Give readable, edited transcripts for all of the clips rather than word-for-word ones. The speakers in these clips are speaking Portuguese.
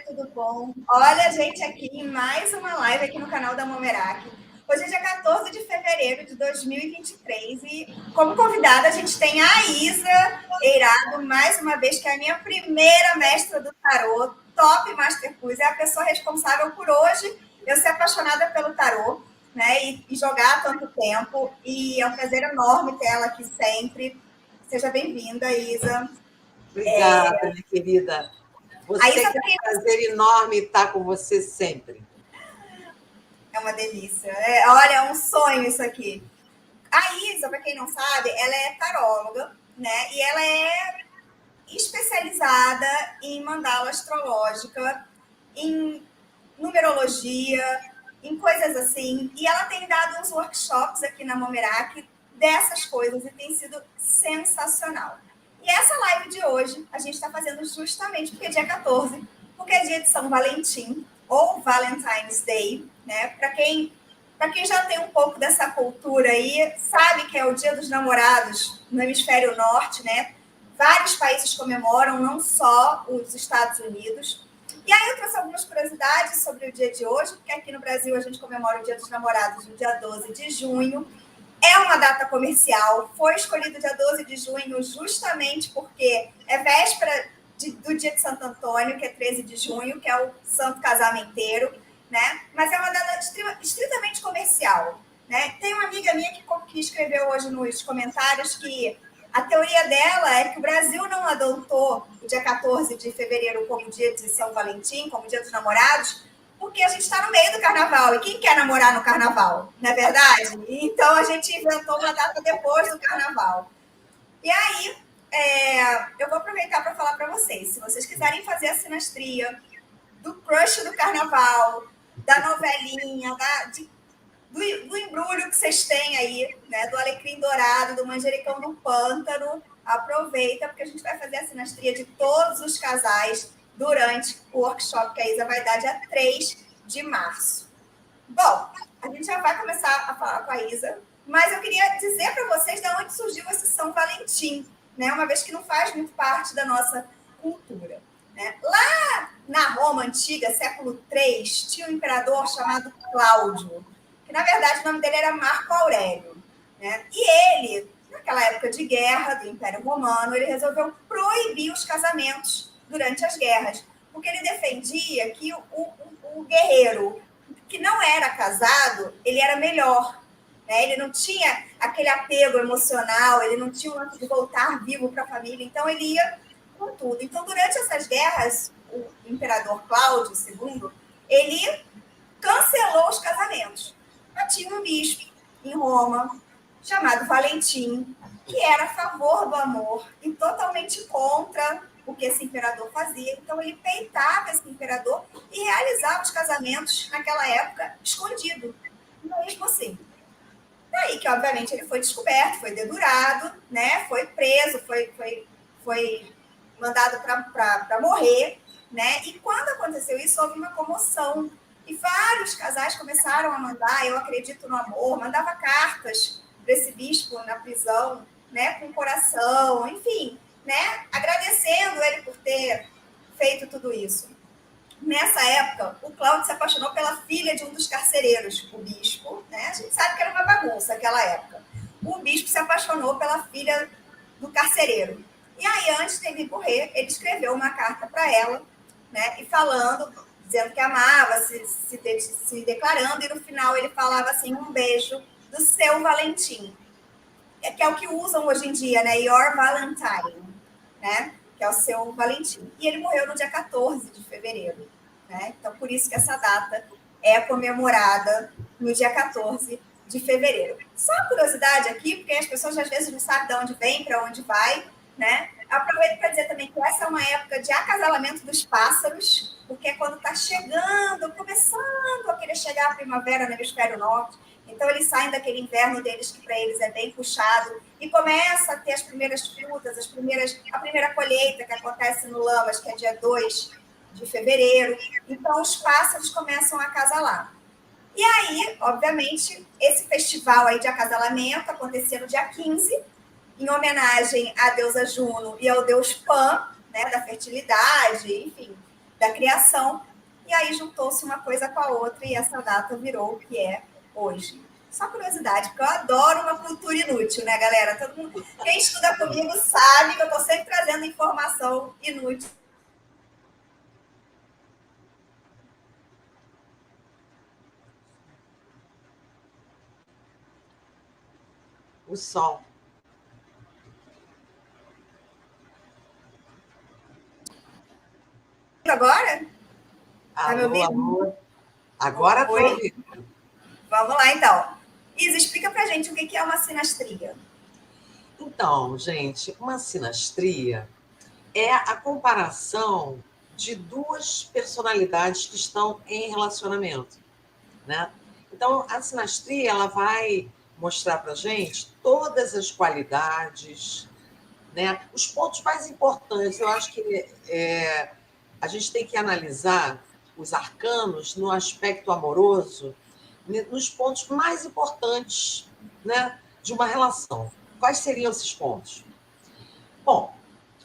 tudo bom? Olha a gente aqui em mais uma live aqui no canal da Momerak. Hoje é dia 14 de fevereiro de 2023 e como convidada a gente tem a Isa Eirado, mais uma vez, que é a minha primeira mestra do tarô, top Master Quiz, é a pessoa responsável por hoje eu ser apaixonada pelo tarô, né, e jogar há tanto tempo, e é um prazer enorme ter ela aqui sempre. Seja bem-vinda, Isa. Obrigada, minha querida. Você que é um prazer enorme estar com você sempre. É uma delícia. Olha, é um sonho isso aqui. A Isa, para quem não sabe, ela é taróloga, né? E ela é especializada em mandala astrológica, em numerologia, em coisas assim. E ela tem dado uns workshops aqui na Momerak dessas coisas e tem sido sensacional. E essa live de hoje a gente está fazendo justamente porque é dia 14, porque é dia de São Valentim, ou Valentine's Day, né? Para quem já tem um pouco dessa cultura aí, sabe que é o Dia dos Namorados no hemisfério norte, né? Vários países comemoram, não só os Estados Unidos. E aí eu trouxe algumas curiosidades sobre o dia de hoje, porque aqui no Brasil a gente comemora o Dia dos Namorados no dia 12 de junho. É uma data comercial, foi escolhido dia 12 de junho justamente porque é véspera do dia de Santo Antônio, que é 13 de junho, que é o santo casamenteiro, né? Mas é uma data estritamente comercial, né? Tem uma amiga minha que escreveu hoje nos comentários que a teoria dela é que o Brasil não adotou o dia 14 de fevereiro como dia de São Valentim, como dia dos namorados, porque a gente está no meio do carnaval. E quem quer namorar no carnaval? Não é verdade? Então a gente inventou uma data depois do carnaval. E aí, eu vou aproveitar para falar para vocês. Se vocês quiserem fazer a sinastria do crush do carnaval, da novelinha, do embrulho que vocês têm aí, né? Do alecrim dourado, do manjericão do pântano, aproveita, porque a gente vai fazer a sinastria de todos os casais durante o workshop que a Isa vai dar dia 3 de março. Bom, a gente já vai começar a falar com a Isa, mas eu queria dizer para vocês de onde surgiu esse São Valentim, né? Uma vez que não faz muito parte da nossa cultura, né? Lá na Roma antiga, século III, tinha um imperador chamado Cláudio, que na verdade o nome dele era Marco Aurélio, né? E ele, naquela época de guerra do Império Romano, ele resolveu proibir os casamentos durante as guerras, porque ele defendia que o guerreiro que não era casado, ele era melhor, né? Ele não tinha aquele apego emocional, ele não tinha o lance de voltar vivo para a família, então ele ia com tudo. Então, durante essas guerras, o imperador Cláudio II, ele cancelou os casamentos. Mas tinha um bispo em Roma, chamado Valentim, que era a favor do amor e totalmente contra o que esse imperador fazia. Então, ele peitava esse imperador e realizava os casamentos, naquela época, escondido, mesmo assim. Daí que, obviamente, ele foi descoberto, foi dedurado, né? Foi preso, foi mandado para morrer, né? E quando aconteceu isso, houve uma comoção. E vários casais começaram a mandar, eu acredito no amor, mandava cartas para esse bispo na prisão, né? Com coração, enfim, né? Agradecendo ele por ter feito tudo isso. Nessa época, o Cláudio se apaixonou pela filha de um dos carcereiros, o bispo, né? A gente sabe que era uma bagunça naquela época. O bispo se apaixonou pela filha do carcereiro. E aí, antes dele morrer, ele escreveu uma carta para ela, né? E falando, dizendo que amava, se declarando, e no final ele falava assim, um beijo do seu Valentim, que é o que usam hoje em dia, né? Your Valentine, né? Que é o seu Valentim. E ele morreu no dia 14 de fevereiro, né? Então, por isso que essa data é comemorada no dia 14 de fevereiro. Só uma curiosidade aqui, porque as pessoas às vezes não sabem de onde vem, para onde vai, né? Aproveito para dizer também que essa é uma época de acasalamento dos pássaros, porque é quando está chegando, começando a querer chegar a primavera no hemisfério norte. Então, eles saem daquele inverno deles, que para eles é bem puxado, e começa a ter as primeiras frutas, a primeira colheita, que acontece no Lamas, que é dia 2 de fevereiro. Então, os pássaros começam a acasalar. E aí, obviamente, esse festival aí de acasalamento acontecia no dia 15, em homenagem à deusa Juno e ao deus Pan, né, da fertilidade, enfim. da criação, e aí juntou-se uma coisa com a outra e essa data virou o que é hoje. Só curiosidade, porque eu adoro uma cultura inútil, né, galera? Todo mundo, quem estuda comigo sabe que eu estou sempre trazendo informação inútil. O som. Agora? Tá me Alô, ouvindo? alô. Agora estou ouvindo. Vamos lá, então. Isa, explica pra gente o que é uma sinastria. Então, gente, uma sinastria é a comparação de duas personalidades que estão em relacionamento, né? Então, a sinastria ela vai mostrar para a gente todas as qualidades, né? Os pontos mais importantes. Eu acho que a gente tem que analisar os arcanos no aspecto amoroso, nos pontos mais importantes, né, de uma relação. Quais seriam esses pontos? Bom,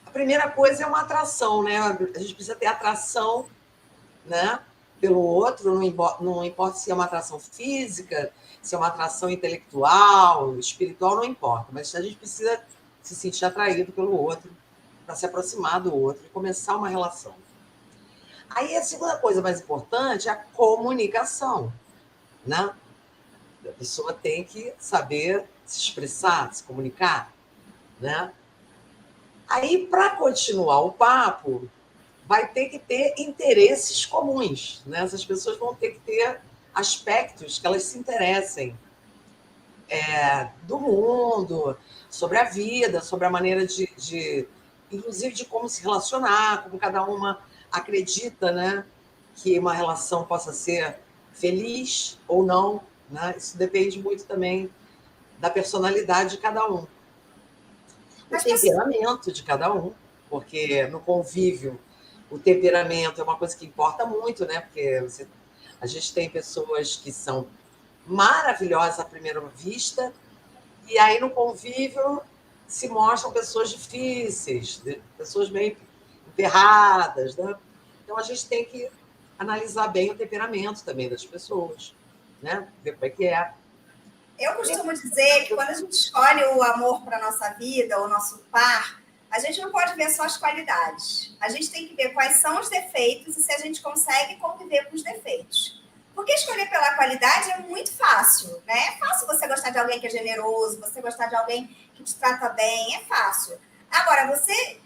a primeira coisa é uma atração, né? A gente precisa ter atração, né, pelo outro, não importa se é uma atração física, se é uma atração intelectual, espiritual, não importa, mas a gente precisa se sentir atraído pelo outro, para se aproximar do outro e começar uma relação. Aí a segunda coisa mais importante é a comunicação, né? A pessoa tem que saber se expressar, se comunicar, né? Aí, para continuar o papo, vai ter que ter interesses comuns, né? Essas pessoas vão ter que ter aspectos que elas se interessem do mundo, sobre a vida, sobre a maneira inclusive de como se relacionar, como cada uma acredita, né, que uma relação possa ser feliz ou não, né? Isso depende muito também da personalidade de cada um. O temperamento de cada um, porque no convívio o temperamento é uma coisa que importa muito, né? Porque a gente tem pessoas que são maravilhosas à primeira vista, e aí no convívio se mostram pessoas difíceis, pessoas meio emperradas, né? Então a gente tem que analisar bem o temperamento também das pessoas, né? Ver como é que é. Eu costumo dizer que quando a gente escolhe o amor para a nossa vida, o nosso par, a gente não pode ver só as qualidades. A gente tem que ver quais são os defeitos e se a gente consegue conviver com os defeitos. Porque escolher pela qualidade é muito fácil, né? É fácil você gostar de alguém que é generoso, você gostar de alguém que te trata bem, é fácil. Agora, você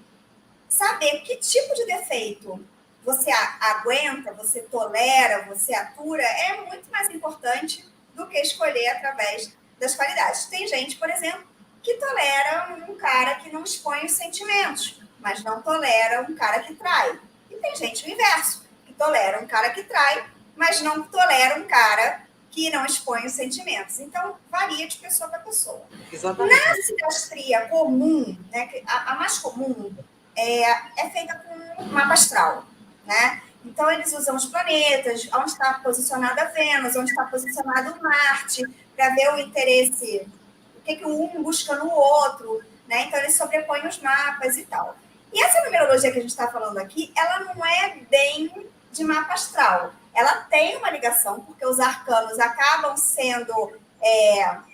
saber que tipo de defeito você aguenta, você tolera, você atura, é muito mais importante do que escolher através das qualidades. Tem gente, por exemplo, que tolera um cara que não expõe os sentimentos, mas não tolera um cara que trai. E tem gente o inverso, que tolera um cara que trai, mas não tolera um cara que não expõe os sentimentos. Então, varia de pessoa para pessoa. Exatamente. Na sinastria comum, né, a mais comum, é feita com um mapa astral, né? Então, eles usam os planetas, onde está posicionada Vênus, onde está posicionado Marte, para ver o interesse, o que um busca no outro, né? Então, eles sobrepõem os mapas e tal. E essa numerologia que a gente está falando aqui, ela não é bem de mapa astral. Ela tem uma ligação, porque os arcanos acabam sendo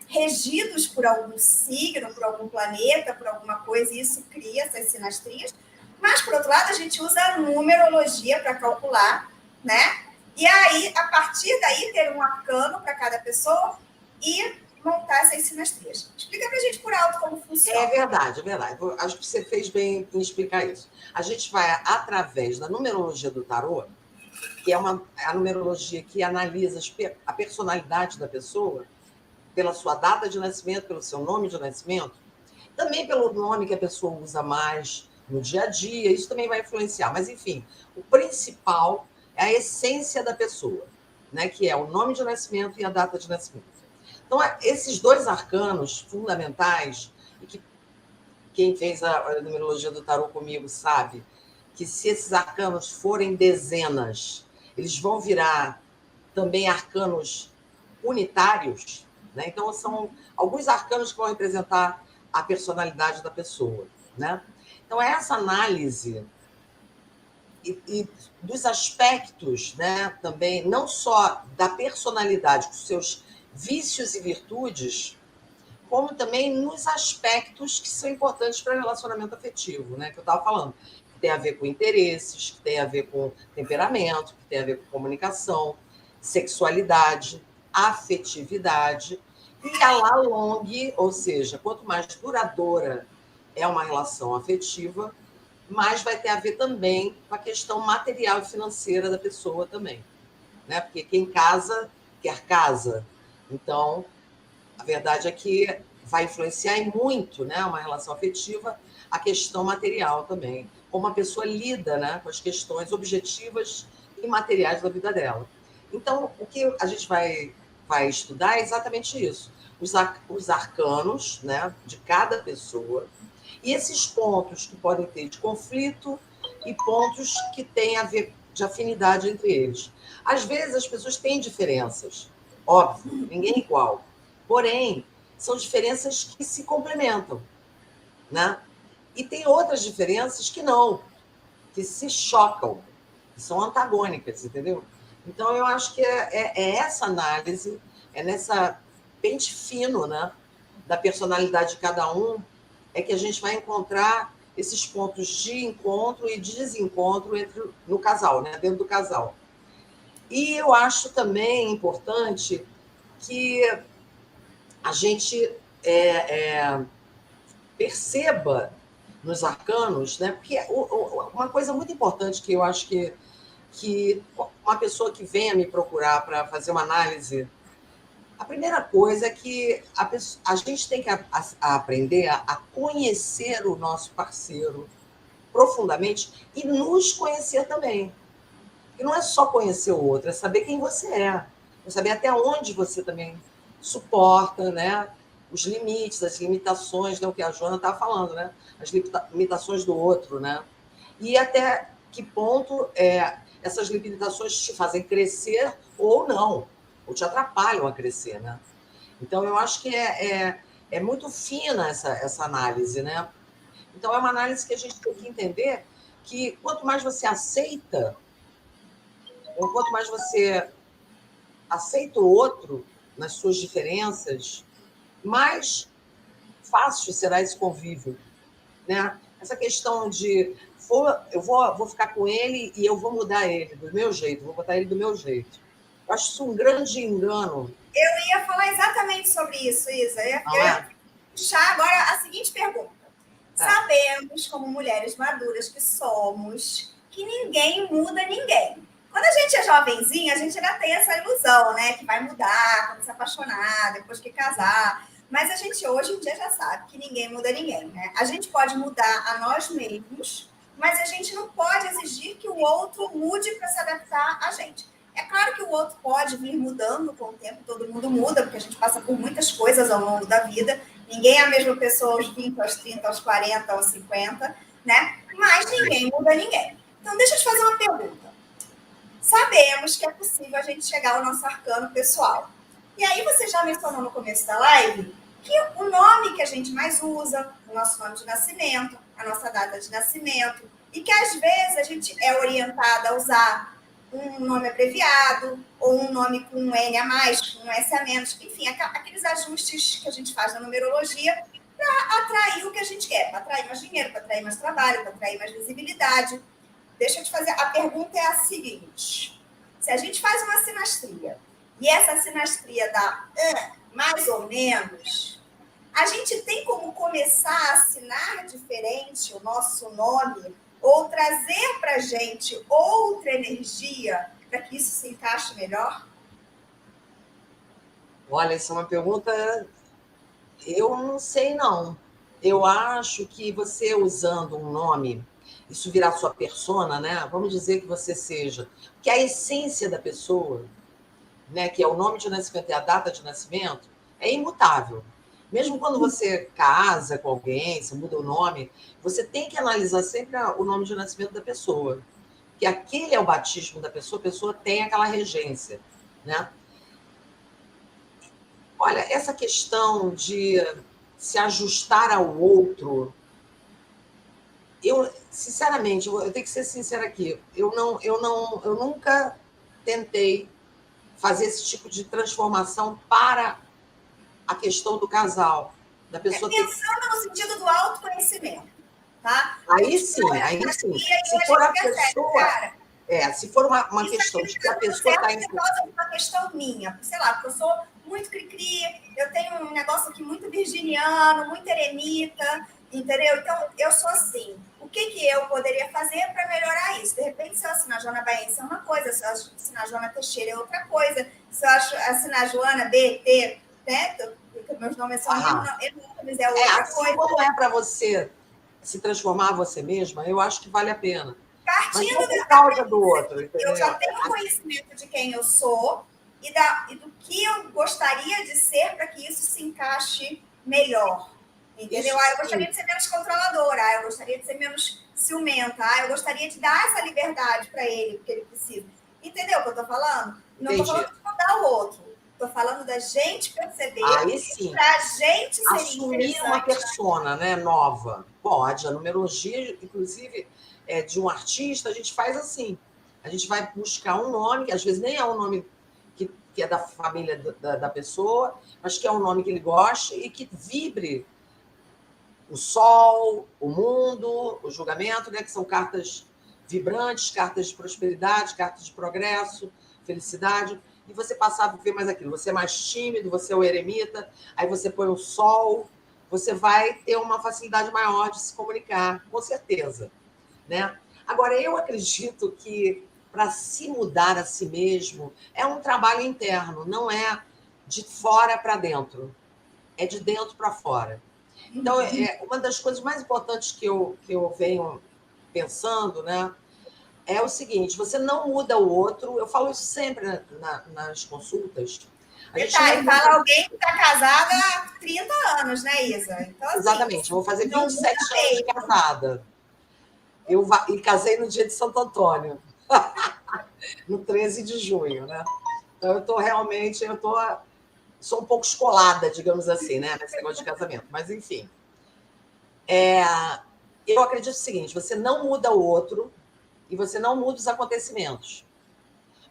regidos por algum signo, por algum planeta, por alguma coisa, e isso cria essas sinastrias. Mas, por outro lado, a gente usa a numerologia para calcular, né? E aí, a partir daí, ter um arcano para cada pessoa e montar essas sinastrias. Explica para a gente por alto como funciona. É verdade, é verdade. Acho que você fez bem em explicar isso. A gente vai, através da numerologia do tarô, que é a numerologia que analisa a personalidade da pessoa, pela sua data de nascimento, pelo seu nome de nascimento, também pelo nome que a pessoa usa mais no dia a dia, isso também vai influenciar. Mas, enfim, o principal é a essência da pessoa, né? Que é o nome de nascimento e a data de nascimento. Então, esses dois arcanos fundamentais, e que quem fez a numerologia do tarô comigo sabe que se esses arcanos forem dezenas, eles vão virar também arcanos unitários, né? Então, são alguns arcanos que vão representar a personalidade da pessoa, né? Então, essa análise e dos aspectos, né, também, não só da personalidade, com seus vícios e virtudes, como também nos aspectos que são importantes para o relacionamento afetivo, né, que eu estava falando, que tem a ver com interesses, que tem a ver com temperamento, que tem a ver com comunicação, sexualidade, afetividade, e a la longue, ou seja, quanto mais duradoura é uma relação afetiva, mais vai ter a ver também com a questão material e financeira da pessoa também, né? Porque quem casa quer casa. Então, a verdade é que vai influenciar e muito, né, uma relação afetiva, a questão material também, como a pessoa lida, né, com as questões objetivas e materiais da vida dela. Então, o que a gente vai estudar é exatamente isso, os arcanos, né, de cada pessoa, e esses pontos que podem ter de conflito e pontos que têm a ver de afinidade entre eles. Às vezes as pessoas têm diferenças, óbvio, ninguém é igual. Porém, são diferenças que se complementam, né? E tem outras diferenças que não, que se chocam, que são antagônicas, entendeu? Então, eu acho que é essa análise, é nessa pente fino, né, da personalidade de cada um, é que a gente vai encontrar esses pontos de encontro e de desencontro no casal, né, dentro do casal. E eu acho também importante que a gente perceba nos arcanos, né? Porque uma coisa muito importante que eu acho que uma pessoa que venha me procurar para fazer uma análise, a primeira coisa é que a gente tem que aprender a conhecer o nosso parceiro profundamente e nos conhecer também. E não é só conhecer o outro, é saber quem você é saber até onde você também suporta, né? Os limites, as limitações, né? O que a Joana estava falando, né? As limitações do outro, né? E até que ponto essas limitações te fazem crescer ou não, ou te atrapalham a crescer, né? Então, eu acho que é muito fina essa análise, né? Então, é uma análise que a gente tem que entender que quanto mais você aceita, ou quanto mais você aceita o outro nas suas diferenças, mais fácil será esse convívio, né? Essa questão de eu vou ficar com ele e eu vou mudar ele do meu jeito, vou botar ele do meu jeito. Eu acho isso um grande engano. Eu ia falar exatamente sobre isso, Isa. Eu ia puxar agora a seguinte pergunta. Sabemos, como mulheres maduras que somos, que ninguém muda ninguém. Quando a gente é jovenzinha, a gente ainda tem essa ilusão, né? Que vai mudar quando se apaixonar, depois que casar. Mas a gente hoje em dia já sabe que ninguém muda ninguém, né? A gente pode mudar a nós mesmos, mas a gente não pode exigir que o outro mude para se adaptar a gente. É claro que o outro pode vir mudando com o tempo, todo mundo muda, porque a gente passa por muitas coisas ao longo da vida. Ninguém é a mesma pessoa aos 20, aos 30, aos 40, aos 50, né? Mas ninguém muda ninguém. Então, deixa eu te fazer uma pergunta. Sabemos que é possível a gente chegar ao nosso arcano pessoal. E aí você já mencionou no começo da live que o nome que a gente mais usa, o nosso nome de nascimento, a nossa data de nascimento, e que às vezes a gente é orientada a usar um nome abreviado, ou um nome com um N a mais, com um S a menos, enfim, aqueles ajustes que a gente faz na numerologia para atrair o que a gente quer, para atrair mais dinheiro, para atrair mais trabalho, para atrair mais visibilidade. Deixa eu te fazer, a pergunta é a seguinte, se a gente faz uma sinastria, e essa sinastria dá mais ou menos, a gente tem como começar a assinar diferente o nosso nome ou trazer para a gente outra energia para que isso se encaixe melhor? Olha, essa é uma pergunta... Eu não sei, não. Eu acho que você usando um nome, isso virar sua persona, né? Vamos dizer que você seja... Que a essência da pessoa, né, que é o nome de nascimento e a data de nascimento, é imutável. Mesmo quando você casa com alguém, você muda o nome, você tem que analisar sempre o nome de nascimento da pessoa. Que aquele é o batismo da pessoa, a pessoa tem aquela regência, né? Olha, essa questão de se ajustar ao outro, sinceramente, eu tenho que ser sincera aqui. Eu nunca tentei fazer esse tipo de transformação para a questão do casal, da pessoa ter que... Pensando no sentido do autoconhecimento, tá? A Aí gente sim, olha aí pra sim. tia e Se a for gente a percebe, pessoa, cara, se for uma isso questão aqui de não que a tá dando pessoa está certo em... por causa de uma questão minha. Sei lá, porque eu sou muito cri-cri, eu tenho um negócio aqui muito virginiano, muito eremita, entendeu? Então, eu sou assim. O que eu poderia fazer para melhorar isso? De repente, se eu assinar Joana Baense é uma coisa, se eu assinar Joana Teixeira é outra coisa, se eu assinar Joana B, T, né? Porque meus nomes são enormes, é outra Assim coisa. como é para você se transformar você mesma, eu acho que vale a pena. Mas não Partindo por da causa do premissa outro, que eu já entendeu? tenho conhecimento de quem eu sou e do que eu gostaria de ser para que isso se encaixe melhor. Entendeu? Isso Eu gostaria sim, de ser menos controladora, eu gostaria de ser menos ciumenta, eu gostaria de dar essa liberdade para ele, porque ele precisa. Entendeu o que eu estou falando? Não estou entendi. falando de mudar o outro. Estou falando da gente perceber Aí que sim, para a gente seria assumir uma interessante. persona, né, nova. Pode, a numerologia, inclusive, de um artista, a gente faz assim. A gente vai buscar um nome, que às vezes nem é um nome que é da família da pessoa, mas que é um nome que ele gosta e que vibre o sol, o mundo, o julgamento, né, que são cartas vibrantes, cartas de prosperidade, cartas de progresso, felicidade, e você passar a viver mais aquilo. Você é mais tímido, você é o eremita, aí você põe o sol, você vai ter uma facilidade maior de se comunicar, com certeza, né? Agora, eu acredito que para se mudar a si mesmo é um trabalho interno, não é de fora para dentro, é de dentro para fora. Então, uma das coisas mais importantes que eu venho pensando, né, é o seguinte: você não muda o outro. Eu falo isso sempre nas consultas. A gente não Detalhe, muda. fala alguém que está casada há 30 anos, né, Isa? Então, assim, Exatamente, eu vou fazer não muda 27 anos de mesmo. casada. E casei no dia de Santo Antônio, no 13 de junho, né? Então, sou um pouco escolada, digamos assim, né, nesse negócio de casamento. Mas, enfim. Eu acredito o seguinte: você não muda o outro e você não muda os acontecimentos.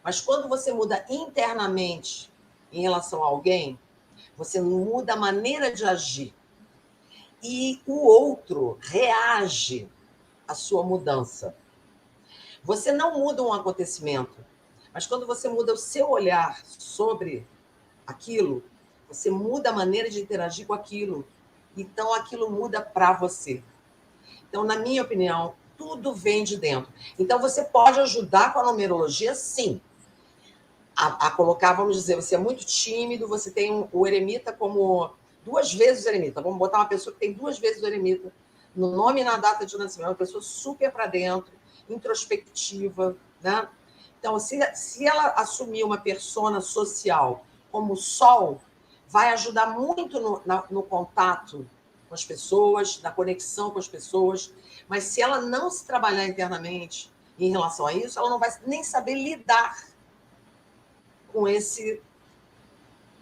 Mas quando você muda internamente em relação a alguém, você muda a maneira de agir. E o outro reage à sua mudança. Você não muda um acontecimento, mas quando você muda o seu olhar sobre aquilo, você muda a maneira de interagir com aquilo. Então aquilo muda para você. Então, na minha opinião, tudo vem de dentro. Então, você pode ajudar com a numerologia, sim, a colocar, vamos dizer, você é muito tímido, você tem o eremita como 2 vezes o eremita. Vamos botar uma pessoa que tem 2 vezes o eremita no nome e na data de nascimento, uma pessoa super para dentro, introspectiva, né? Então, se ela assumir uma persona social como o sol, vai ajudar muito no contato com as pessoas, na conexão com as pessoas, mas se ela não se trabalhar internamente em relação a isso, ela não vai nem saber lidar com esse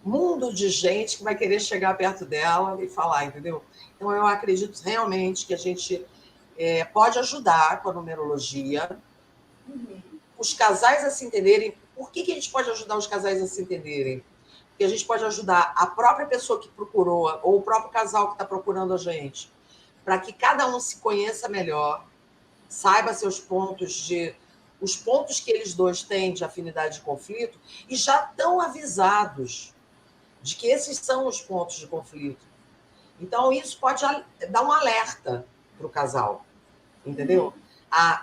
mundo de gente que vai querer chegar perto dela e falar, entendeu? Então, eu acredito realmente que a gente pode ajudar com a numerologia os casais a se entenderem. Por que a gente pode ajudar os casais a se entenderem? Porque a gente pode ajudar a própria pessoa que procurou, ou o próprio casal que está procurando a gente, para que cada um se conheça melhor, saiba os pontos que eles dois têm de afinidade de conflito e já estão avisados de que esses são os pontos de conflito. Então, isso pode dar um alerta para o casal, entendeu?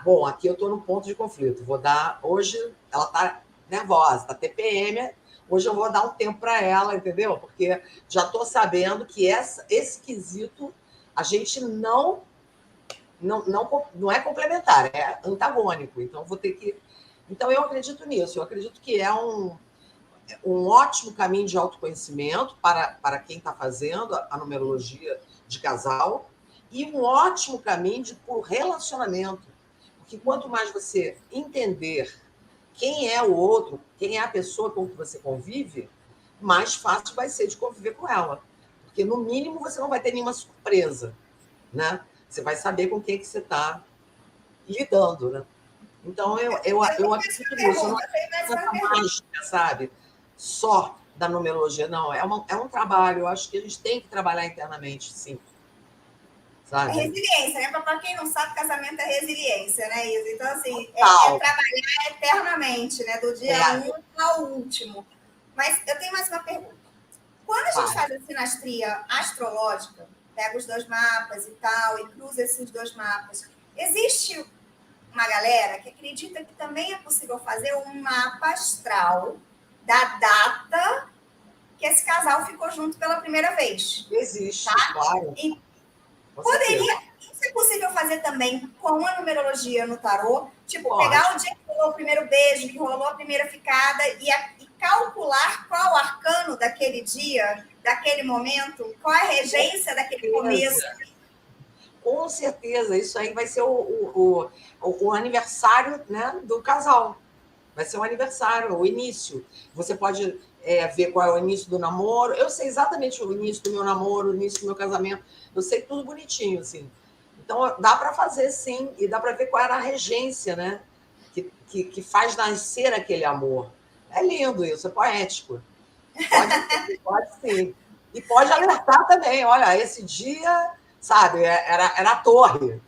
Bom, aqui eu estou no ponto de conflito. Vou dar. Hoje ela está nervosa, está TPM. Hoje eu vou dar um tempo para ela, entendeu? Porque já estou sabendo que esse quesito a gente não é complementar, é antagônico. Então, vou ter que. Então, eu acredito nisso. Eu acredito que é um ótimo caminho de autoconhecimento para quem está fazendo a numerologia de casal e um ótimo caminho por relacionamento. Porque quanto mais você entender quem é o outro, quem é a pessoa com que você convive, mais fácil vai ser de conviver com ela. Porque, no mínimo, você não vai ter nenhuma surpresa, né? Você vai saber com quem que você está lidando, né? Então, eu acredito nisso. Não é uma mágica, sabe? Só da numerologia, não. É um trabalho. Eu acho que a gente tem que trabalhar internamente, sim. É Sabe? resiliência, né? Para quem não sabe, casamento é resiliência, né, Isa? Então, assim, Total. trabalhar eternamente, né? Do dia 1 ao último. Mas eu tenho mais uma pergunta. Quando a gente faz a sinastria astrológica, pega os dois mapas e tal, e cruza esses dois mapas, existe uma galera que acredita que também é possível fazer um mapa astral da data que esse casal ficou junto pela primeira vez. Existe, tá? claro. E poderia, isso é possível fazer também com a numerologia no tarô? Tipo, pegar o dia que rolou o primeiro beijo, que rolou a primeira ficada e calcular qual o arcano daquele dia, daquele momento, qual é a regência daquele começo. Com certeza, isso aí vai ser o aniversário, né, do casal. Vai ser o aniversário, o início. Você pode ver qual é o início do namoro. Eu sei exatamente o início do meu namoro, o início do meu casamento. Eu sei tudo bonitinho, assim. Então, dá para fazer, sim. E dá para ver qual era a regência, né? Que faz nascer aquele amor. É lindo isso, é poético. Pode sim. E pode alertar também. Olha, esse dia, sabe, era a torre.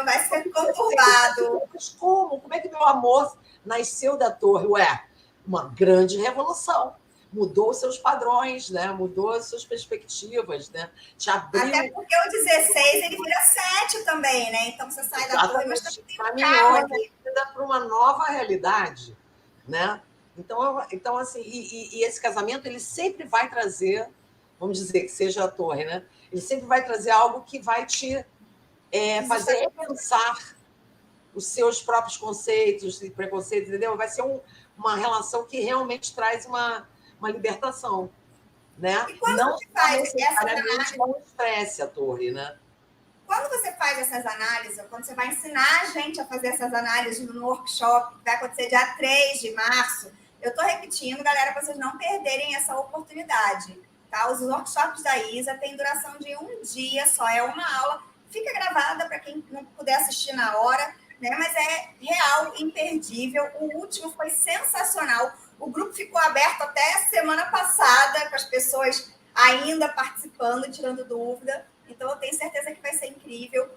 Vai ser conturbado. Mas como? Como é que meu amor nasceu da torre? Ué, uma grande revolução. Mudou os seus padrões, né? Mudou as suas perspectivas, né? Te abriu. Até porque o 16 ele vira 7 também, né? Então você sai da torre, mas também tem um carro ali. Para uma nova realidade, né? Então assim, e esse casamento ele sempre vai trazer, vamos dizer que seja a torre, né? Ele sempre vai trazer algo que vai te fazer pensar os seus próprios conceitos e preconceitos, entendeu? Vai ser uma relação que realmente traz uma libertação, né? E quando não você faz necessariamente com estresse a torre, né? Quando você faz essas análises, quando você vai ensinar a gente a fazer essas análises no workshop, que vai acontecer dia 3 de março, eu estou repetindo, galera, para vocês não perderem essa oportunidade. Tá? Os workshops da Isa têm duração de um dia só, é uma aula, fica gravada para quem não puder assistir na hora, né? Mas é real, imperdível. O último foi sensacional. O grupo ficou aberto até semana passada, com as pessoas ainda participando, tirando dúvida. Então, eu tenho certeza que vai ser incrível.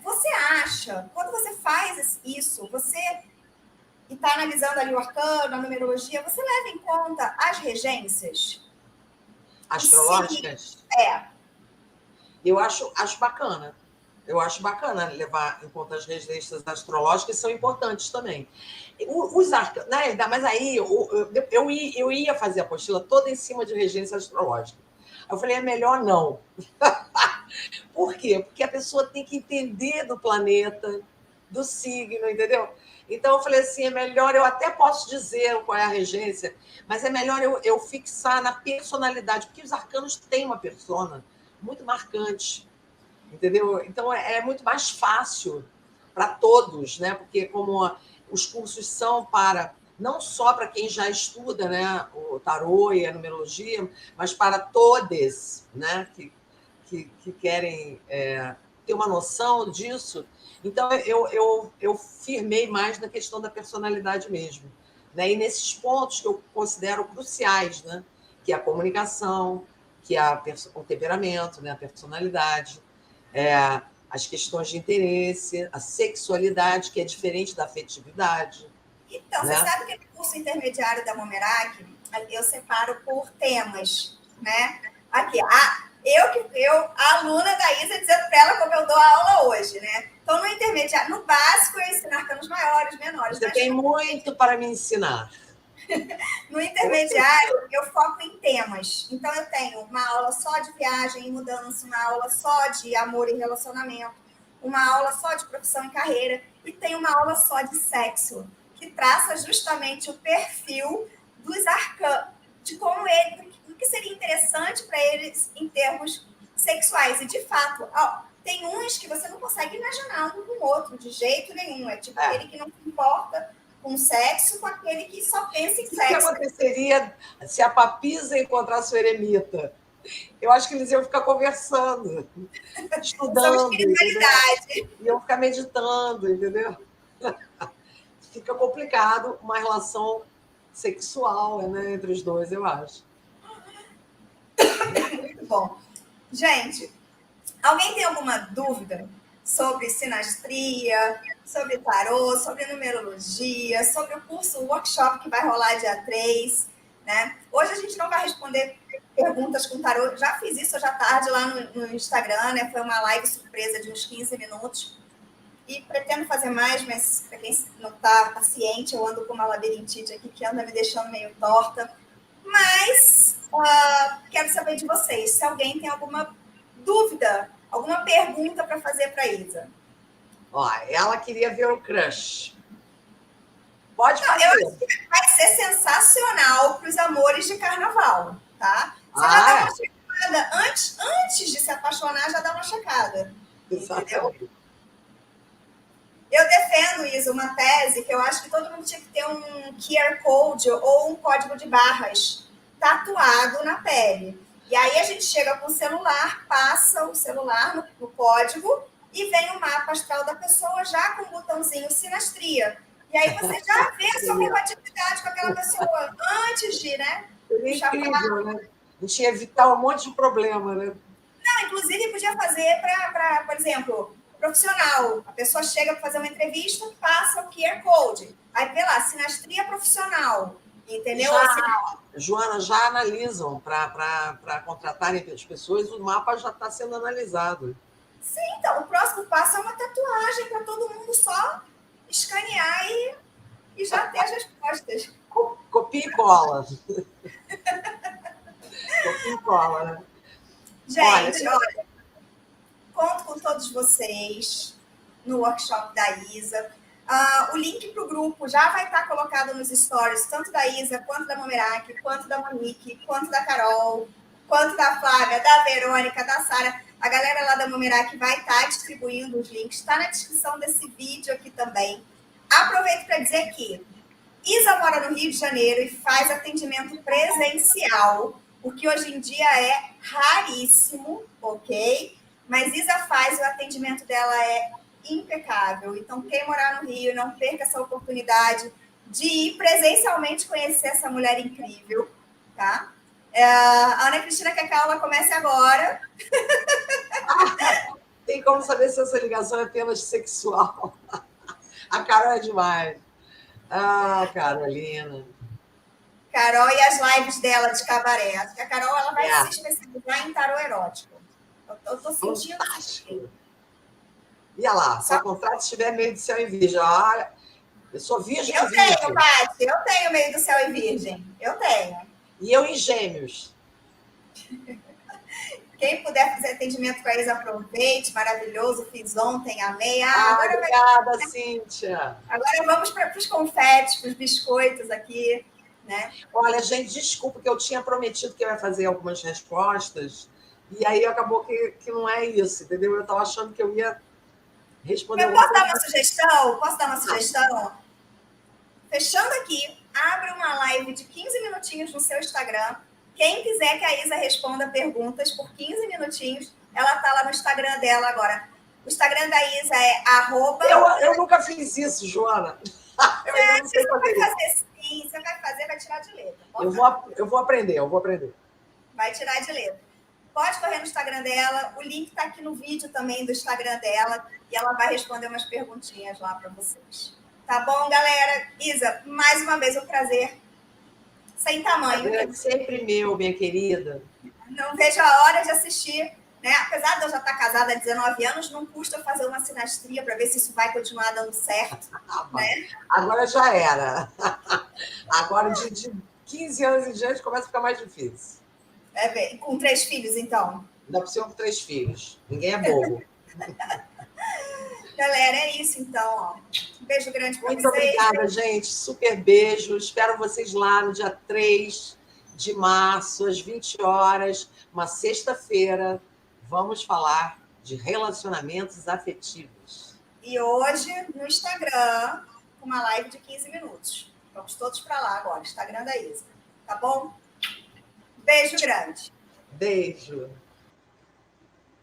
Você acha, quando você faz isso, você está analisando ali o arcano, a numerologia, você leva em conta as regências? Astrológicas? Eu acho bacana. Eu acho bacana levar em conta as regências astrológicas, que são importantes também. Os arcanos, né? Mas aí eu ia fazer a apostila toda em cima de regência astrológica. Eu falei, é melhor não. Por quê? Porque a pessoa tem que entender do planeta, do signo, entendeu? Então, eu falei assim, é melhor, eu até posso dizer qual é a regência, mas é melhor eu fixar na personalidade, porque os arcanos têm uma persona muito marcante, entendeu? Então, é muito mais fácil para todos, né? Porque como os cursos são para não só para quem já estuda, né, o tarô e a numerologia, mas para todos, né, que querem ter uma noção disso. Então, eu firmei mais na questão da personalidade mesmo, né? E nesses pontos que eu considero cruciais, né? Que é a comunicação, que é o temperamento, né? A personalidade, as questões de interesse, a sexualidade, que é diferente da afetividade. Então, né? Você sabe que no curso intermediário da Momerag, eu separo por temas, né? Aqui, a aluna da Isa dizendo para ela como eu dou a aula hoje, né? Então, no intermediário, no básico, eu ensino arcanos maiores, menores. Você tem muito para me ensinar. No intermediário, eu foco em temas. Então, eu tenho uma aula só de viagem e mudança, uma aula só de amor e relacionamento, uma aula só de profissão e carreira, e tem uma aula só de sexo, que traça justamente o perfil dos arcanos, de como o que seria interessante para eles em termos sexuais. E, de fato, tem uns que você não consegue imaginar um com o outro, de jeito nenhum. É tipo aquele que não se importa com sexo, com aquele que só pensa em sexo. O que aconteceria se a papisa encontrasse o eremita? Eu acho que eles iam ficar conversando, Sobre estudando, entendeu? espiritualidade. Iam ficar meditando, entendeu? Fica complicado uma relação sexual, né, entre os dois, eu acho. Muito bom. Gente, alguém tem alguma dúvida sobre sinastria, sobre tarô, sobre numerologia, sobre o curso, o workshop que vai rolar dia 3, né? Hoje a gente não vai responder perguntas com tarô. Já fiz isso hoje à tarde lá no Instagram, né? Foi uma live surpresa de uns 15 minutos. E pretendo fazer mais, mas para quem não está paciente, eu ando com uma labirintite aqui que anda me deixando meio torta. Mas quero saber de vocês, se alguém tem alguma dúvida, alguma pergunta para fazer para a Isa. Ó, ela queria ver o crush. Pode Não, eu fazer. acho que vai ser sensacional para os amores de carnaval, tá? Você já dá Ah, uma checada. Antes de se apaixonar, já dá uma checada. é? Entendeu? Exatamente. Eu defendo isso, uma tese que eu acho que todo mundo tinha que ter um QR Code ou um código de barras tatuado na pele. E aí a gente chega com o celular, passa o celular no código e vem o mapa astral da pessoa já com o botãozinho sinastria. E aí você já vê a sua compatibilidade com aquela pessoa antes de, né, Seria puxar incrível, né? A gente ia evitar um monte de problema, né? não, inclusive podia fazer para, por exemplo, profissional. A pessoa chega para fazer uma entrevista, passa o QR Code. Aí vê lá, sinastria profissional. Entendeu? Já, Assim, Joana, já analisam para contratarem as pessoas, o mapa já está sendo analisado. sim, então, o próximo passo é uma tatuagem para todo mundo só escanear e já ter as respostas. Copia e cola. Copia e cola, né? Olha, Gente, olha, conto com todos vocês no workshop da Isa. O link para o grupo já vai estar colocado nos stories, tanto da Isa, quanto da Momeraki, quanto da Monique, quanto da Carol, quanto da Flávia, da Verônica, da Sara. A galera lá da Momeraki vai estar distribuindo os links. Está na descrição desse vídeo aqui também. Aproveito para dizer que Isa mora no Rio de Janeiro e faz atendimento presencial, o que hoje em dia é raríssimo, ok? Mas Isa faz, o atendimento dela é impecável. Então, quem morar no Rio, não perca essa oportunidade de ir presencialmente conhecer essa mulher incrível, tá? A Ana Cristina quer que a aula comece agora. tem como saber se essa ligação é apenas sexual. A Carol é demais. Ah, Carolina. Carol e as lives dela de cabaré. Acho que a Carol ela vai se É, especializar em tarô erótico. Eu tô sentindo. fantástico. E olha lá, Só seu contrato estiver meio de céu em virgem. Olha, eu sou virgem eu em tenho, virgem. Paty, eu tenho meio do céu e virgem. Eu tenho. E eu em gêmeos. Quem puder fazer atendimento com a Isa, aproveite. Maravilhoso, fiz ontem, amei. Ah, obrigada, Cíntia. Agora vamos para os confetes, para os biscoitos aqui, né? Olha, gente, desculpa que eu tinha prometido que eu ia fazer algumas respostas, e aí acabou que não é isso, entendeu? Eu estava achando que eu ia responder Eu alguma posso dar coisa. uma sugestão? Posso dar uma sugestão? Fechando aqui, abre uma live de 15 minutinhos no seu Instagram. Quem quiser que a Isa responda perguntas por 15 minutinhos, ela tá lá no Instagram dela agora. O Instagram da Isa é arroba... Eu nunca fiz isso, Joana. Eu ainda não sei Você fazer vai isso. fazer sim, você vai fazer, vai tirar de letra. Eu vou aprender, eu vou aprender. Vai tirar de letra. Pode correr no Instagram dela, o link está aqui no vídeo também do Instagram dela, e ela vai responder umas perguntinhas lá para vocês. Tá bom, galera? Isa, mais uma vez um prazer sem tamanho. É sempre meu, minha querida. Não vejo a hora de assistir, né? Apesar de eu já estar casada há 19 anos, não custa eu fazer uma sinastria para ver se isso vai continuar dando certo, né? Agora já era. Agora, de 15 anos em diante, começa a ficar mais difícil. Com 3 filhos, então. Ainda por cima com 3 filhos. Ninguém é bobo. Galera, é isso então. Ó. Um beijo grande para vocês. Muito obrigada, gente. Super beijo. Espero vocês lá no dia 3 de março, às 20 horas, uma sexta-feira. Vamos falar de relacionamentos afetivos. E hoje, no Instagram, uma live de 15 minutos. Vamos todos para lá agora, Instagram da Isa. Tá bom? Beijo grande. Beijo.